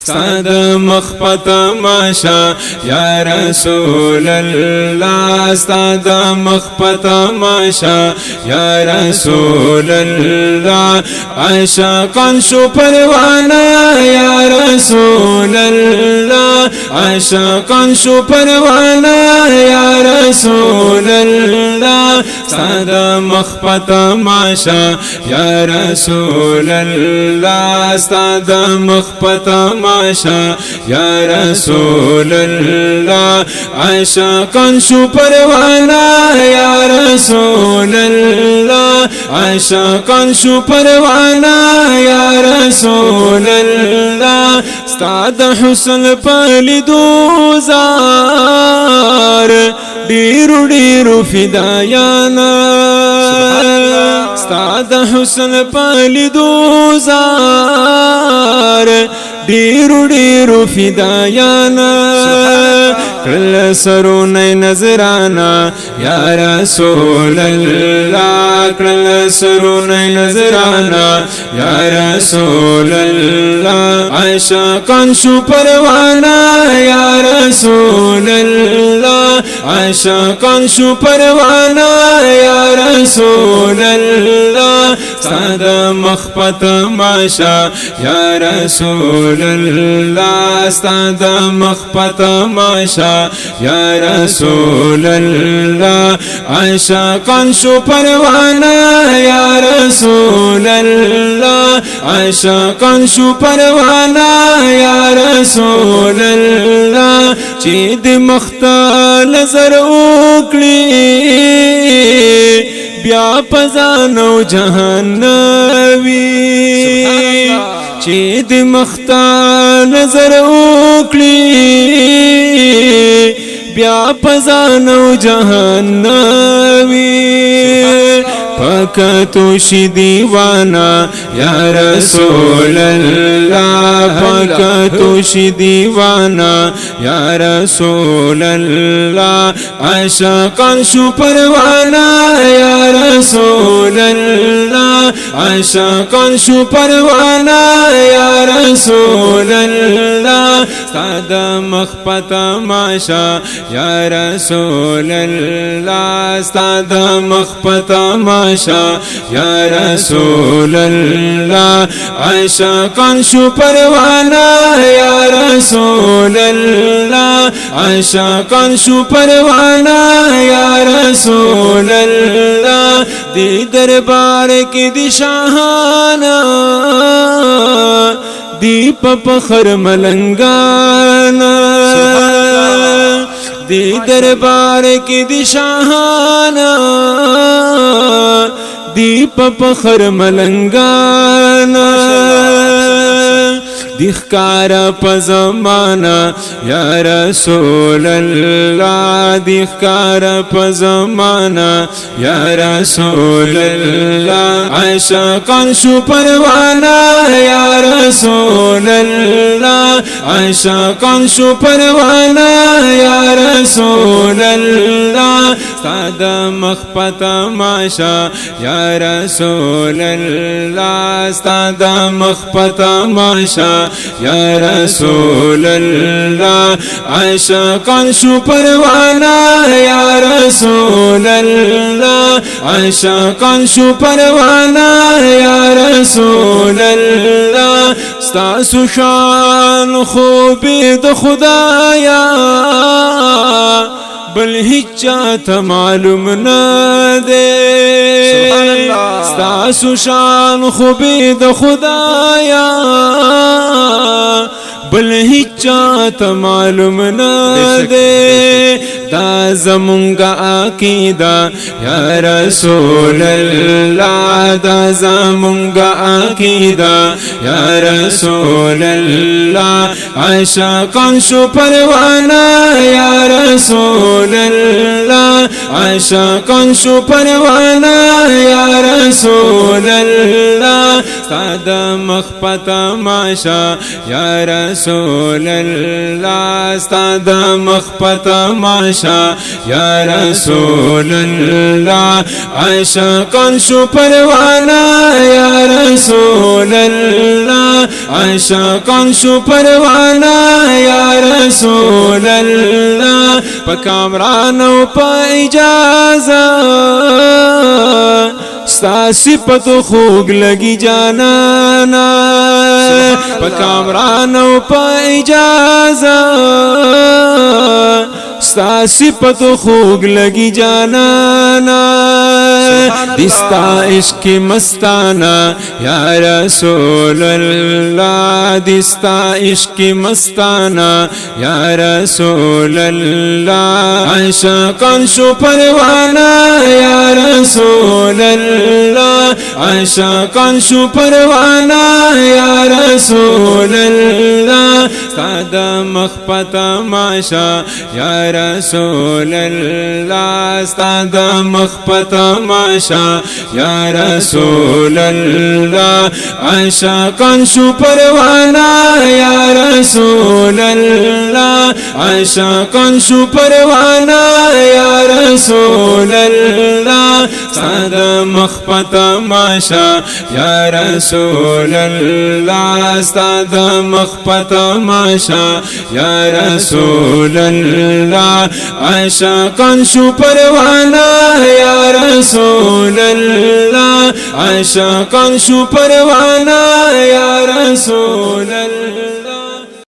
ستاد مخفت ماشا یا رسول اللہ ستاد مخفت ماشا یا رسول اللہ عاشقاً شو پروانا یا رسول اللہ عاشقاً شو پروانا یا رسول اللہ ستاد مخفت ماشا یا رسول اللہ ستاد مخفت ماشا یا رسول اللہ عاشقاً شو پروانا یا رسول اللہ عاشقاً شو پروانا یا رسول اللہ ستاد حسن پالیدو زار ډیرو ډیرو فدایانا ستاد حسن پالیدو زار ډیرو ډیرو فدایانا کړل سرونه نظرانا یا رسول الله کړل سرونه نظرانا یا رسول الله عاشقاً شو پروانا یا رسول الله عاشقاً شو پروانا یا رسول الله ستاد مخفت ماشا یا رسول اللہ ستاد مخفت ماشا یا رسول اللہ عاشقاً شو پروانا یا رسول اللہ عاشقاً شو پروانا یا رسول اللہ چید مختال زر اوکلی بیا پزانو جہنوی چید مختا نظر اوکلی بیا پزانو جہنوی پکتو شی دیوانا یا رسول اللہ پکتو شی دیوانا یا رسول اللہ عاشقاً شو پروانا یا رسول اللہ عاشقاً شو پروانا یا رسول اللہ ستاد مخفت ماشا یا رسول اللہ ستاد مخفت ماشا یا رسول اللہ عاشقاً شو پروانا یا رسول اللہ عاشقاً شو پروانا یا رسول اللہ دی دربار کی دی شاہانا دی پخر ملنگانا دی دربار کی دی شاہانا دی پخر ملنگانا دیخکارا پزمانا یا رسول اللہ دیخکارا پزمانا یا رسول اللہ عاشقاً شو پروانا یا رسول اللہ عاشقاً شو پروانا یا رسول اللہ ستاد مخفت ماشا یا رسول اللہ ستاد مخفت ماشا یا رسول اللہ عاشقاً شو پروانا یا رسول اللہ عاشقاً شو پروانا یا رسول اللہ ستاسو شان خوبی د خدایا بل ہچات معلوم نہ دے ستاسو شان خوبی د خدایا بل ہچات معلوم نہ دے دا زمونگا عقیدہ یا رسول اللہ دا زمونگا عقیدہ یا رسول اللہ عاشقاً شو پروانا یا رسول اللہ عاشقاً شو پروانا یا رسول اللہ ستاد مخفت ماشا یا رسول رسول الله ستاد مخبت ماشا یا رسول الله عاشقان شو پروانا یا رسول الله عاشقان شو پروانا یا رسول الله پا کامرانو پا اجازه ستا صفت خوگ لگی جانانا پا کامرانو پا اجازه ستا صفت خوگ لگی جانانا دستا عشق مستانا یا رسول اللہ دستا عشق مستانا یا رسول اللہ عاشقان شو پروانا یا رسول اللہ عاشقان شو پروانا یا رسول اللہ سادا مخبت ماشا یا رسول اللہ سادا مخبت ماشا یا رسول اللہ عاشقان شو پروانا یا رسول اللہ عاشقان شو پروانا یا رسول اللہ سادا مخبت ماشا یا رسول اللہ سادا مخبت ماشا یا رسول اللہ عاشقان شو پروانا یا رسول اللہ عاشقان شو پروانا یا رسول اللہ